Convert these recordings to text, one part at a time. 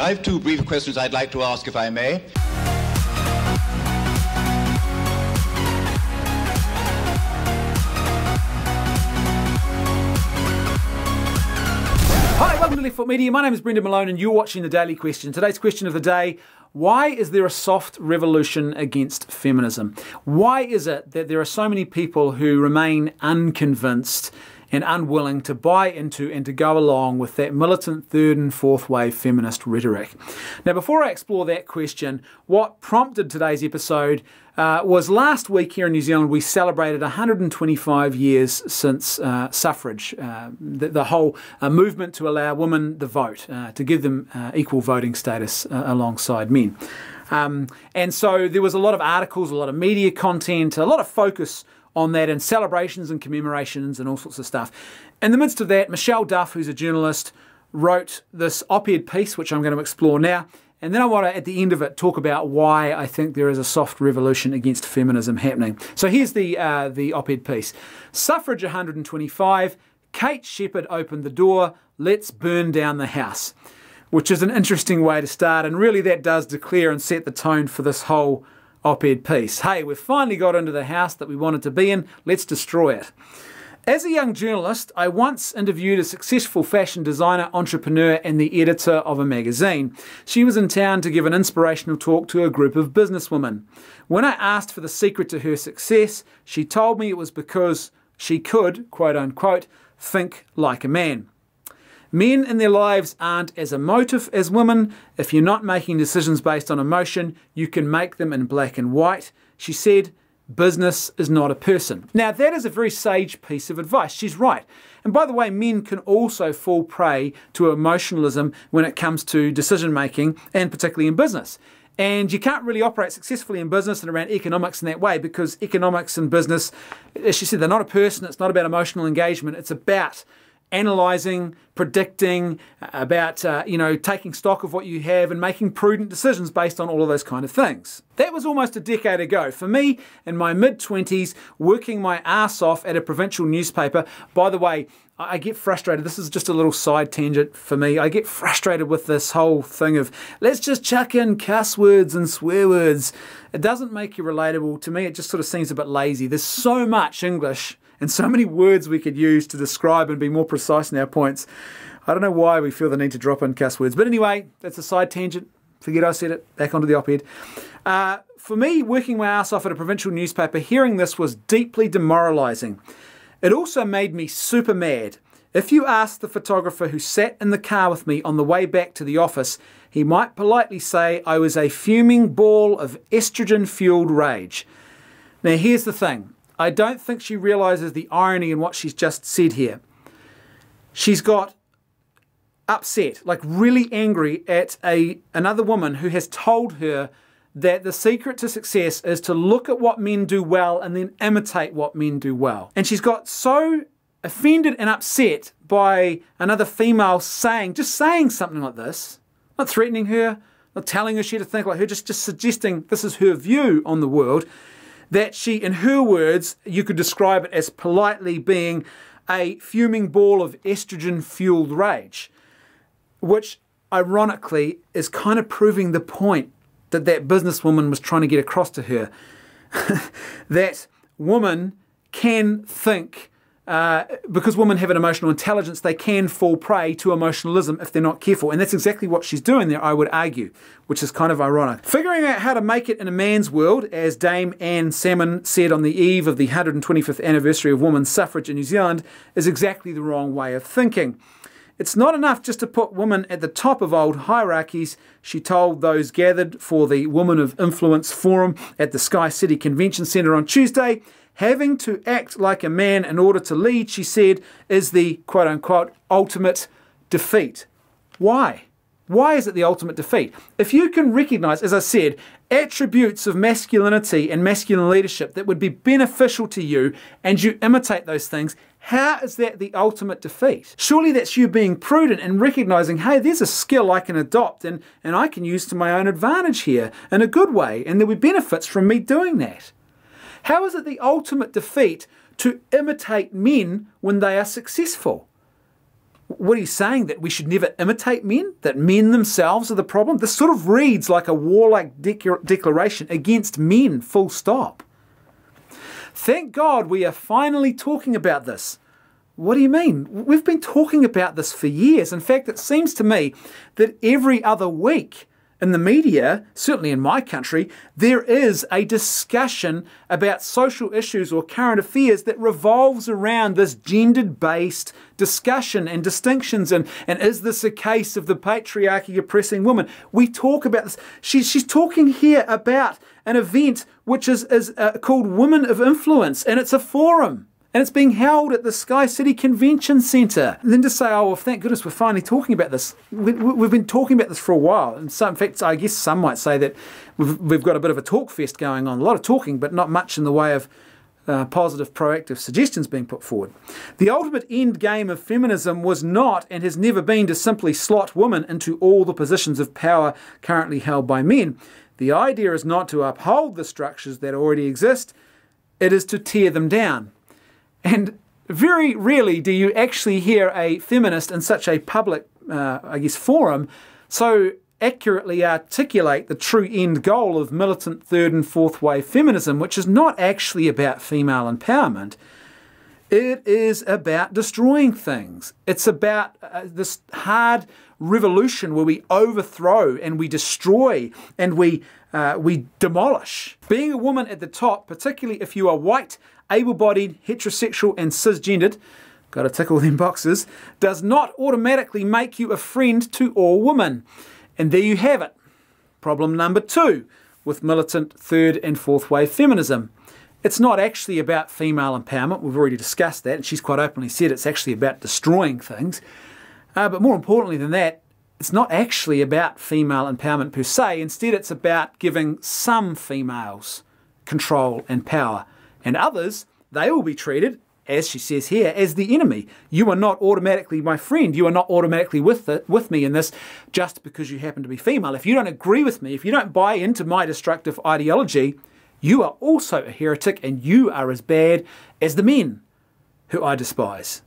I have two brief questions I'd like to ask, if I may. Hi, welcome to Left Foot Media. My name is Brendan Malone and you're watching The Daily Question. Today's question of the day: why is there a soft revolution against feminism? Why is it that there are so many people who remain unconvinced and unwilling to buy into and to go along with that militant third and fourth wave feminist rhetoric? Now, before I explore that question, what prompted today's episode was last week here in New Zealand we celebrated 125 years since suffrage, the whole movement to allow women the vote, to give them equal voting status alongside men. And so there was a lot of articles, a lot of media content, a lot of focus on that, and celebrations and commemorations and all sorts of stuff. In the midst of that, Michelle Duff, who's a journalist, wrote this op-ed piece, which I'm going to explore now. And then I want to, at the end of it, talk about why I think there is a soft revolution against feminism happening. So here's the op-ed piece. Suffrage 125, Kate Shepherd opened the door, let's burn down the house. Which is an interesting way to start, and really that does declare and set the tone for this whole op-ed piece. Hey, we've finally got into the house that we wanted to be in, let's destroy it. As a young journalist, I once interviewed a successful fashion designer, entrepreneur, and the editor of a magazine. She was in town to give an inspirational talk to a group of businesswomen. When I asked for the secret to her success, she told me it was because she could, quote unquote, think like a man. Men in their lives aren't as emotive as women. If you're not making decisions based on emotion, you can make them in black and white. She said, business is not a person. Now, that is a very sage piece of advice. She's right. And by the way, men can also fall prey to emotionalism when it comes to decision making, and particularly in business. And you can't really operate successfully in business and around economics in that way, because economics and business, as she said, they're not a person. It's not about emotional engagement. It's about analysing, predicting, about taking stock of what you have and making prudent decisions based on all of those kind of things. That was almost a decade ago. For me, in my mid-20s, working my ass off at a provincial newspaper. By the way, I get frustrated. This is just a little side tangent for me. I get frustrated with this whole thing of let's just chuck in cuss words and swear words. It doesn't make you relatable. To me, it just sort of seems a bit lazy. There's so much English and so many words we could use to describe and be more precise in our points. I don't know why we feel the need to drop in cuss words. But anyway, that's a side tangent. Forget I said it. Back onto the op-ed. For me, working my ass off at a provincial newspaper, hearing this was deeply demoralising. It also made me super mad. If you asked the photographer who sat in the car with me on the way back to the office, he might politely say I was a fuming ball of estrogen-fueled rage. Now here's the thing. I don't think she realises the irony in what she's just said here. She's got upset, like really angry at another woman who has told her that the secret to success is to look at what men do well and then imitate what men do well. And she's got so offended and upset by another female just saying something like this, not threatening her, not telling her she had to think like her, just suggesting this is her view on the world, that she, in her words, you could describe it as politely being a fuming ball of estrogen-fueled rage, which ironically is kind of proving the point that businesswoman was trying to get across to her. That women can think, because women have an emotional intelligence, they can fall prey to emotionalism if they're not careful. And that's exactly what she's doing there, I would argue, which is kind of ironic. Figuring out how to make it in a man's world, as Dame Anne Salmon said on the eve of the 125th anniversary of women's suffrage in New Zealand, is exactly the wrong way of thinking. It's not enough just to put women at the top of old hierarchies, she told those gathered for the Women of Influence Forum at the Sky City Convention Centre on Tuesday. Having to act like a man in order to lead, she said, is the quote-unquote ultimate defeat. Why? Why is it the ultimate defeat? If you can recognise, as I said, attributes of masculinity and masculine leadership that would be beneficial to you and you imitate those things, how is that the ultimate defeat? Surely that's you being prudent and recognising, hey, there's a skill I can adopt and I can use to my own advantage here in a good way, and there'll be benefits from me doing that. How is it the ultimate defeat to imitate men when they are successful? What are you saying? That we should never imitate men? That men themselves are the problem? This sort of reads like a warlike declaration against men, full stop. Thank God we are finally talking about this. What do you mean? We've been talking about this for years. In fact, it seems to me that every other week in the media, certainly in my country, there is a discussion about social issues or current affairs that revolves around this gendered-based discussion and distinctions. And is this a case of the patriarchy oppressing women? We talk about this. She's talking here about an event which is called Women of Influence, and it's a forum. And it's being held at the Sky City Convention Centre. And then to say, oh, well, thank goodness we're finally talking about this. We've been talking about this for a while. And so, in fact, I guess some might say that we've got a bit of a talk fest going on. A lot of talking, but not much in the way of positive, proactive suggestions being put forward. The ultimate end game of feminism was not and has never been to simply slot women into all the positions of power currently held by men. The idea is not to uphold the structures that already exist. It is to tear them down. And very rarely do you actually hear a feminist in such a public, forum so accurately articulate the true end goal of militant third and fourth wave feminism, which is not actually about female empowerment. It is about destroying things. It's about this hard revolution where we overthrow and we destroy and we demolish. Being a woman at the top, particularly if you are white, able-bodied, heterosexual and cisgendered, got to tick all them boxes, does not automatically make you a friend to all women. And there you have it. Problem number 2 with militant third and fourth wave feminism. It's not actually about female empowerment. We've already discussed that, and she's quite openly said it's actually about destroying things. But more importantly than that, it's not actually about female empowerment per se. Instead, it's about giving some females control and power. And others, they will be treated, as she says here, as the enemy. You are not automatically my friend. You are not automatically with me in this just because you happen to be female. If you don't agree with me, if you don't buy into my destructive ideology, you are also a heretic and you are as bad as the men who I despise.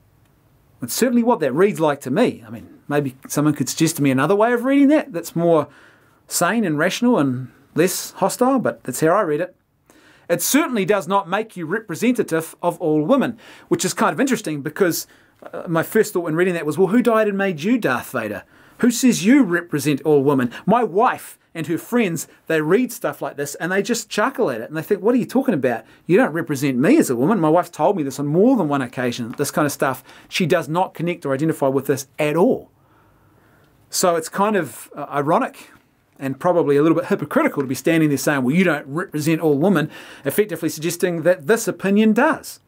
It's certainly what that reads like to me. I mean, maybe someone could suggest to me another way of reading that that's more sane and rational and less hostile, but that's how I read it. It certainly does not make you representative of all women, which is kind of interesting because my first thought when reading that was, well, who died and made you Darth Vader? Who says you represent all women? My wife and her friends, they read stuff like this and they just chuckle at it and they think, what are you talking about? You don't represent me as a woman. My wife's told me this on more than one occasion, this kind of stuff. She does not connect or identify with this at all. So it's kind of ironic and probably a little bit hypocritical to be standing there saying, well, you don't represent all women, effectively suggesting that this opinion does.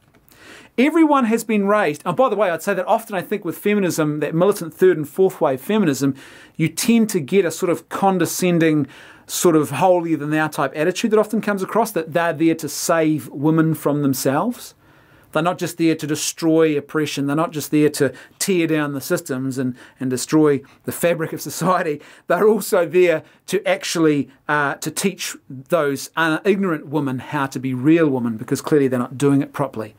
Everyone has been raised, and by the way, I'd say that often I think with feminism, that militant third and fourth wave feminism, you tend to get a sort of condescending, sort of holier-than-thou type attitude that often comes across, that they're there to save women from themselves. They're not just there to destroy oppression. They're not just there to tear down the systems and destroy the fabric of society. They're also there to actually to teach those ignorant women how to be real women, because clearly they're not doing it properly.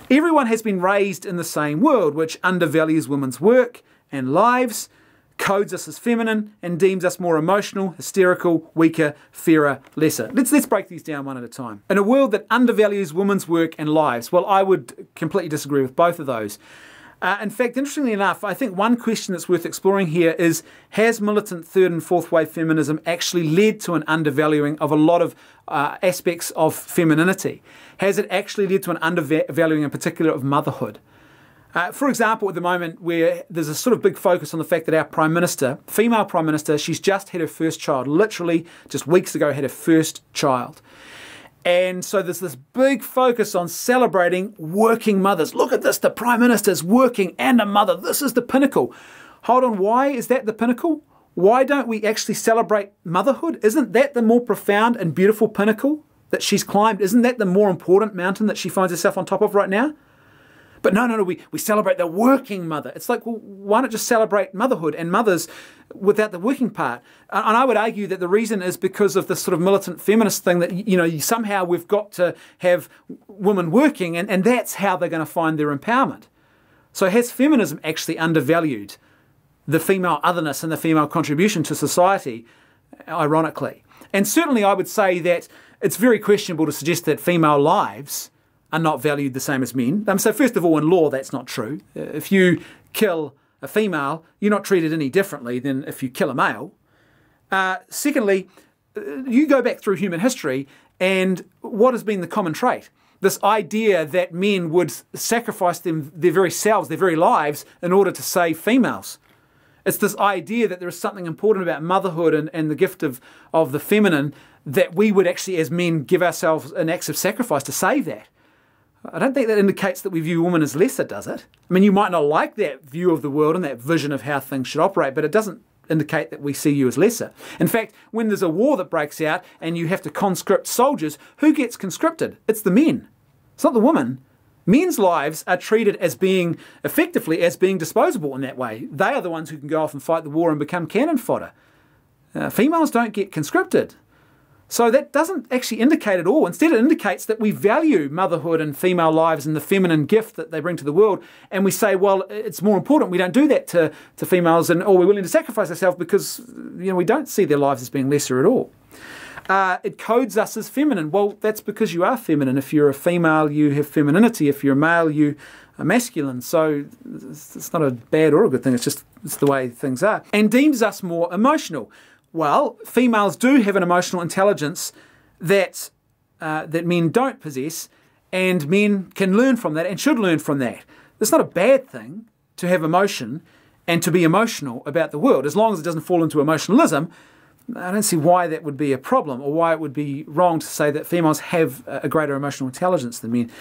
Everyone has been raised in the same world, which undervalues women's work and lives, codes us as feminine, and deems us more emotional, hysterical, weaker, fairer, lesser. Let's break these down one at a time. In a world that undervalues women's work and lives, well, I would completely disagree with both of those. In fact, interestingly enough, I think one question that's worth exploring here is, has militant third and fourth wave feminism actually led to an undervaluing of a lot of aspects of femininity? Has it actually led to an undervaluing in particular of motherhood? For example, at the moment, where there's a sort of big focus on the fact that our Prime Minister, female Prime Minister, she's just had her first child, literally just weeks ago had her first child. And so there's this big focus on celebrating working mothers. Look at this, the Prime Minister's working and a mother. This is the pinnacle. Hold on, why is that the pinnacle? Why don't we actually celebrate motherhood? Isn't that the more profound and beautiful pinnacle that she's climbed? Isn't that the more important mountain that she finds herself on top of right now? But no, we celebrate the working mother. It's like, well, why not just celebrate motherhood and mothers without the working part? And I would argue that the reason is because of this sort of militant feminist thing that, you know, somehow we've got to have women working and that's how they're going to find their empowerment. So has feminism actually undervalued the female otherness and the female contribution to society, ironically? And certainly I would say that it's very questionable to suggest that female lives are not valued the same as men. So first of all, in law, that's not true. If you kill a female, you're not treated any differently than if you kill a male. Secondly, you go back through human history, and what has been the common trait? This idea that men would sacrifice their very selves, their very lives, in order to save females. It's this idea that there is something important about motherhood and the gift of the feminine, that we would actually, as men, give ourselves an act of sacrifice to save that. I don't think that indicates that we view women as lesser, does it? I mean, you might not like that view of the world and that vision of how things should operate, but it doesn't indicate that we see you as lesser. In fact, when there's a war that breaks out and you have to conscript soldiers, who gets conscripted? It's the men. It's not the women. Men's lives are treated as being, effectively, as being disposable in that way. They are the ones who can go off and fight the war and become cannon fodder. Females don't get conscripted. So that doesn't actually indicate at all. Instead, it indicates that we value motherhood and female lives and the feminine gift that they bring to the world. And we say, well, it's more important. We don't do that to females, or we're willing to sacrifice ourselves because we don't see their lives as being lesser at all. It codes us as feminine. Well, that's because you are feminine. If you're a female, you have femininity. If you're a male, you are masculine. So it's not a bad or a good thing. It's the way things are. And deems us more emotional. Well, females do have an emotional intelligence that men don't possess, and men can learn from that and should learn from that. It's not a bad thing to have emotion and to be emotional about the world, as long as it doesn't fall into emotionalism. I don't see why that would be a problem, or why it would be wrong to say that females have a greater emotional intelligence than men.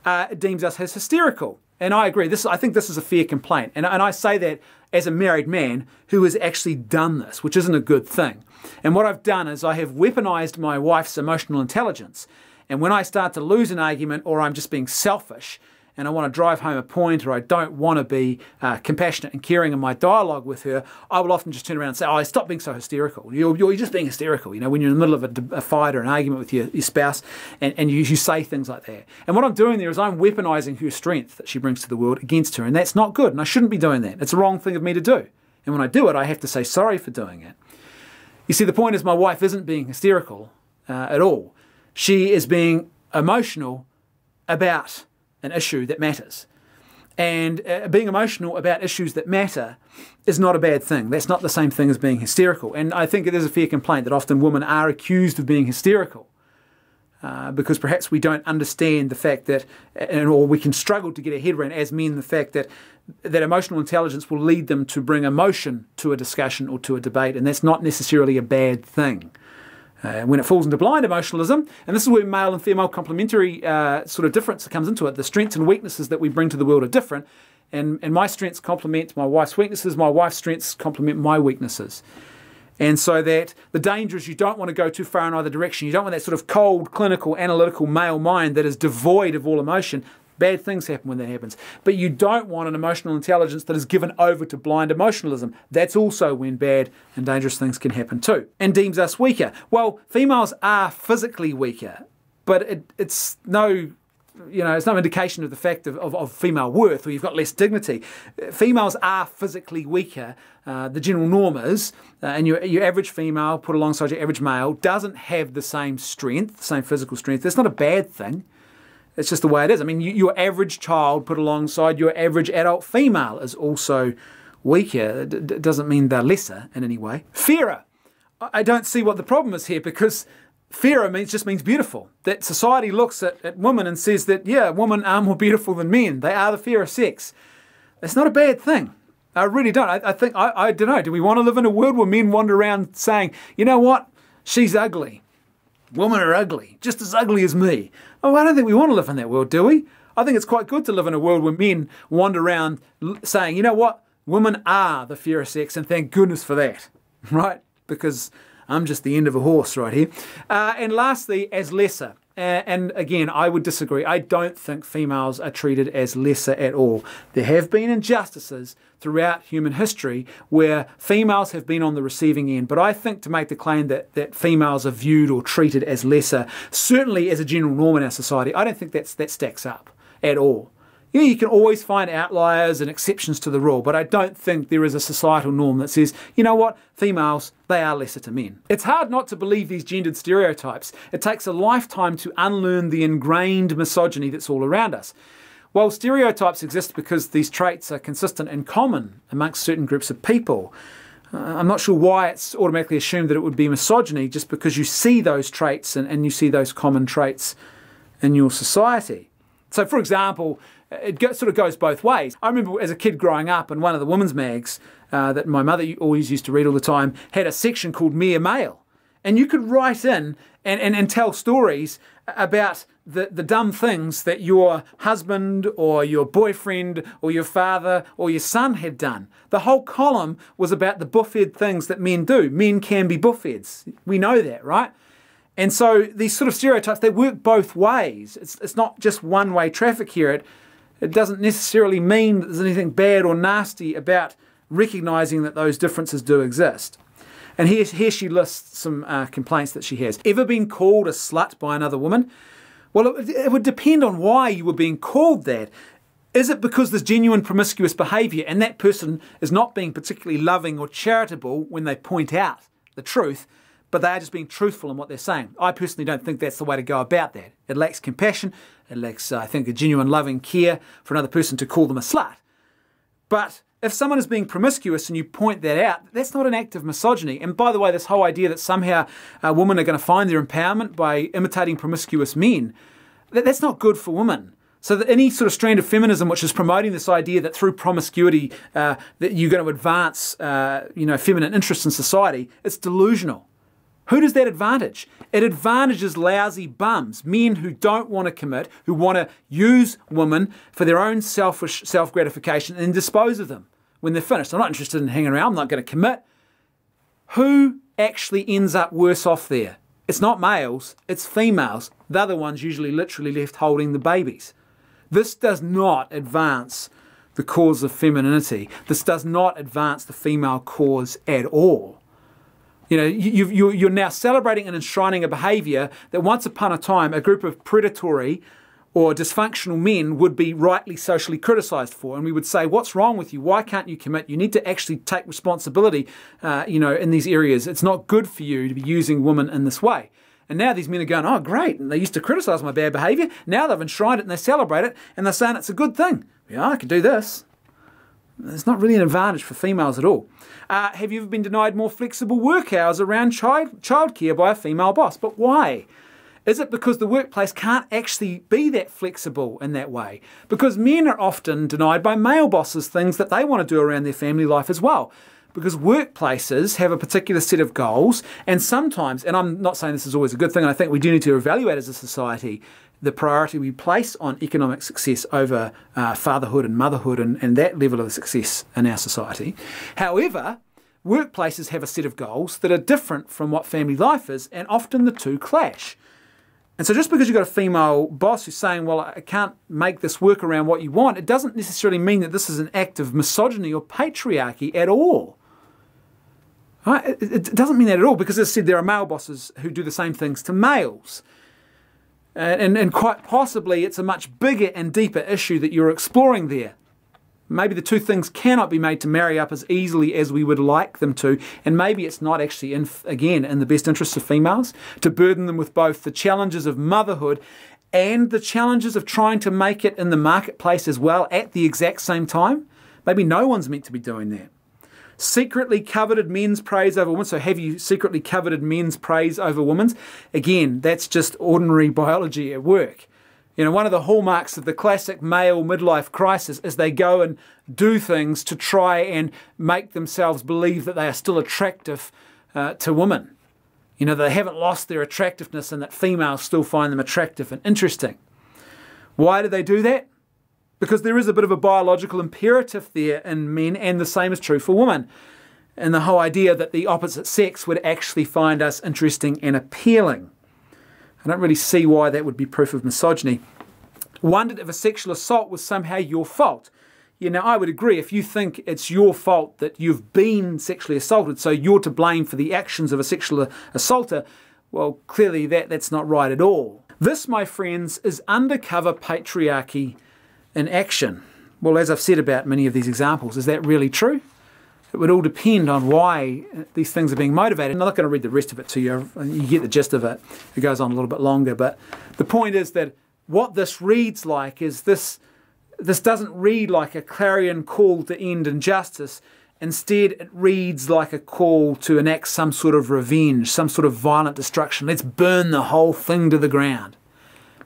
It deems us as hysterical. And I agree. I think this is a fair complaint. And I say that as a married man who has actually done this, which isn't a good thing. And what I've done is I have weaponized my wife's emotional intelligence. And when I start to lose an argument, or I'm just being selfish and I want to drive home a point, or I don't want to be compassionate and caring in my dialogue with her, I will often just turn around and say, oh, stop being so hysterical. You're just being hysterical. When you're in the middle of a fight or an argument with your spouse, and you say things like that. And what I'm doing there is I'm weaponizing her strength that she brings to the world against her, and that's not good, and I shouldn't be doing that. It's the wrong thing of me to do. And when I do it, I have to say sorry for doing it. You see, the point is my wife isn't being hysterical at all. She is being emotional about an issue that matters. And being emotional about issues that matter is not a bad thing. That's not the same thing as being hysterical. And I think it is a fair complaint that often women are accused of being hysterical because perhaps we don't understand the fact that, or we can struggle to get our head around as men, the fact that emotional intelligence will lead them to bring emotion to a discussion or to a debate, and that's not necessarily a bad thing. When it falls into blind emotionalism, and this is where male and female complementary sort of difference comes into it. The strengths and weaknesses that we bring to the world are different, and my strengths complement my wife's weaknesses, my wife's strengths complement my weaknesses. And so that the danger is you don't want to go too far in either direction. You don't want that sort of cold, clinical, analytical male mind that is devoid of all emotion. Bad things happen when that happens. But you don't want an emotional intelligence that is given over to blind emotionalism. That's also when bad and dangerous things can happen too. And deems us weaker. Well, females are physically weaker, but it's no indication of the fact of female worth, or you've got less dignity. Females are physically weaker. The general norm is, and your average female put alongside your average male doesn't have the same strength, the same physical strength. That's not a bad thing. It's just the way it is. I mean, your average child put alongside your average adult female is also weaker. It doesn't mean they're lesser in any way. Fairer. I don't see what the problem is here, because fairer just means beautiful. That society looks at women and says that, yeah, women are more beautiful than men. They are the fairer sex. It's not a bad thing. I really don't. I think, I don't know, do we want to live in a world where men wander around saying, you know what, she's ugly. Women are ugly, just as ugly as me. Oh, I don't think we want to live in that world, do we? I think it's quite good to live in a world where men wander around saying, you know what, women are the fairer sex, and thank goodness for that, right? Because I'm just the end of a horse right here. And lastly, as lesser. And again, I would disagree. I don't think females are treated as lesser at all. There have been injustices throughout human history where females have been on the receiving end. But I think to make the claim that females are viewed or treated as lesser, certainly as a general norm in our society, I don't think that stacks up at all. You know, you can always find outliers and exceptions to the rule, but I don't think there is a societal norm that says, you know what, females, they are lesser to men. It's hard not to believe these gendered stereotypes. It takes a lifetime to unlearn the ingrained misogyny that's all around us. While stereotypes exist because these traits are consistent and common amongst certain groups of people, I'm not sure why it's automatically assumed that it would be misogyny just because you see those traits and you see those common traits in your society. So, for example, it sort of goes both ways. I remember as a kid growing up, and one of the women's mags that my mother always used to read all the time had a section called Mere Male. And you could write in and tell stories about the dumb things that your husband or your boyfriend or your father or your son had done. The whole column was about the buffhead things that men do. Men can be buffheads. We know that, right? And so these sort of stereotypes, they work both ways. It's not just one-way traffic here. It doesn't necessarily mean that there's anything bad or nasty about recognising that those differences do exist. And here she lists some complaints that she has. Ever been called a slut by another woman? Well, it would depend on why you were being called that. Is it because there's genuine promiscuous behaviour and that person is not being particularly loving or charitable when they point out the truth, but they are just being truthful in what they're saying? I personally don't think that's the way to go about that. It lacks compassion. It lacks, I think, a genuine loving care for another person to call them a slut. But if someone is being promiscuous and you point that out, that's not an act of misogyny. And by the way, this whole idea that somehow women are going to find their empowerment by imitating promiscuous men, that's not good for women. So that any sort of strand of feminism which is promoting this idea that through promiscuity that you're going to advance feminine interests in society, it's delusional. Who does that advantage? It advantages lousy bums, men who don't want to commit, who want to use women for their own selfish self-gratification and dispose of them when they're finished. I'm not interested in hanging around, I'm not going to commit. Who actually ends up worse off there? It's not males, it's females. They're the ones usually literally left holding the babies. This does not advance the cause of femininity. This does not advance the female cause at all. You know, you're now celebrating and enshrining a behaviour that once upon a time a group of predatory or dysfunctional men would be rightly socially criticised for. And we would say, what's wrong with you? Why can't you commit? You need to actually take responsibility, in these areas. It's not good for you to be using women in this way. And now these men are going, oh, great. And they used to criticise my bad behaviour. Now they've enshrined it and they celebrate it. And they're saying it's a good thing. Yeah, I can do this. It's not really an advantage for females at all. Have you ever been denied more flexible work hours around childcare by a female boss? But why? Is it because the workplace can't actually be that flexible in that way? Because men are often denied by male bosses things that they want to do around their family life as well. Because workplaces have a particular set of goals, and sometimes, and I'm not saying this is always a good thing, and I think we do need to evaluate as a society the priority we place on economic success over fatherhood and motherhood and that level of success in our society. However, workplaces have a set of goals that are different from what family life is, and often the two clash. And so just because you've got a female boss who's saying, well, I can't make this work around what you want, it doesn't necessarily mean that this is an act of misogyny or patriarchy at all. Right? It doesn't mean that at all, because as I said, there are male bosses who do the same things to males. And quite possibly it's a much bigger and deeper issue that you're exploring there. Maybe the two things cannot be made to marry up as easily as we would like them to, and maybe it's not actually, in the best interests of females to burden them with both the challenges of motherhood and the challenges of trying to make it in the marketplace as well at the exact same time. Maybe no one's meant to be doing that. Secretly coveted men's praise over women. So have you secretly coveted men's praise over women's? Again, that's just ordinary biology at work. You know, one of the hallmarks of the classic male midlife crisis is they go and do things to try and make themselves believe that they are still attractive to women. You know, they haven't lost their attractiveness and that females still find them attractive and interesting. Why do they do that? Because there is a bit of a biological imperative there in men, and the same is true for women. And the whole idea that the opposite sex would actually find us interesting and appealing. I don't really see why that would be proof of misogyny. Wondered if a sexual assault was somehow your fault. You know, I would agree. If you think it's your fault that you've been sexually assaulted, so you're to blame for the actions of a sexual assaulter, well, clearly that's not right at all. This, my friends, is undercover patriarchy in action. Well, as I've said about many of these examples, is that really true? It would all depend on why these things are being motivated. I'm not going to read the rest of it to you. You get the gist of it. It goes on a little bit longer. But the point is that what this reads like is this doesn't read like a clarion call to end injustice. Instead, it reads like a call to enact some sort of revenge, some sort of violent destruction. Let's burn the whole thing to the ground.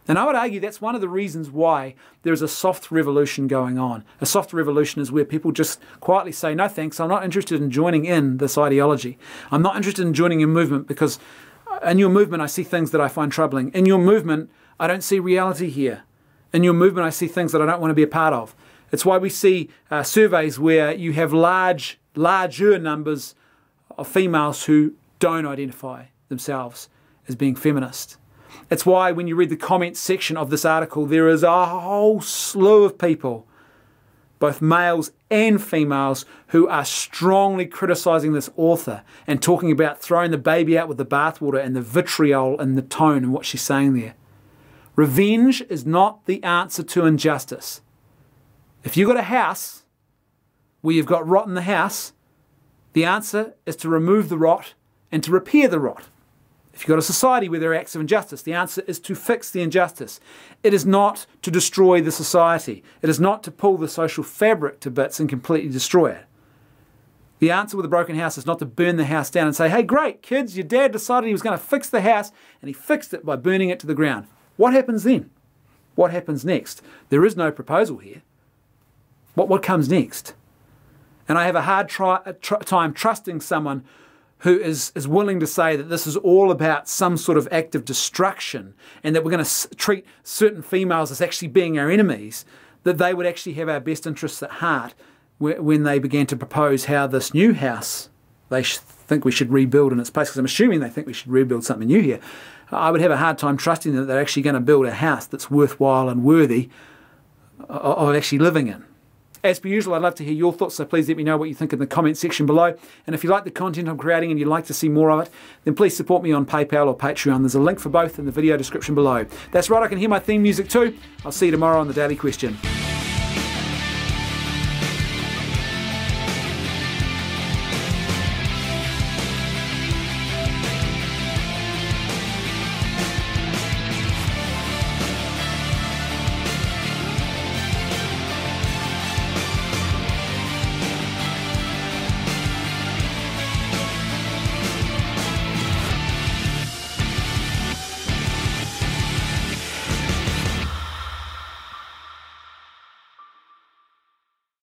And I would argue that's one of the reasons why there's a soft revolution going on. A soft revolution is where people just quietly say, no thanks, I'm not interested in joining in this ideology. I'm not interested in joining your movement because in your movement I see things that I find troubling. In your movement I don't see reality here. In your movement I see things that I don't want to be a part of. It's why we see surveys where you have larger numbers of females who don't identify themselves as being feminist. It's why when you read the comments section of this article, there is a whole slew of people, both males and females, who are strongly criticising this author and talking about throwing the baby out with the bathwater and the vitriol in the tone and what she's saying there. Revenge is not the answer to injustice. If you've got a house where you've got rot in the house, the answer is to remove the rot and to repair the rot. If you've got a society where there are acts of injustice, the answer is to fix the injustice. It is not to destroy the society. It is not to pull the social fabric to bits and completely destroy it. The answer with a broken house is not to burn the house down and say, hey, great, kids, your dad decided he was going to fix the house and he fixed it by burning it to the ground. What happens then? What happens next? There is no proposal here. What comes next? And I have a hard time trusting someone who is willing to say that this is all about some sort of act of destruction and that we're going to treat certain females as actually being our enemies, that they would actually have our best interests at heart when they began to propose how this new house they think we should rebuild in its place, because I'm assuming they think we should rebuild something new here. I would have a hard time trusting that they're actually going to build a house that's worthwhile and worthy of actually living in. As per usual, I'd love to hear your thoughts, so please let me know what you think in the comment section below. And if you like the content I'm creating and you'd like to see more of it, then please support me on PayPal or Patreon. There's a link for both in the video description below. That's right, I can hear my theme music too. I'll see you tomorrow on The Daily Question.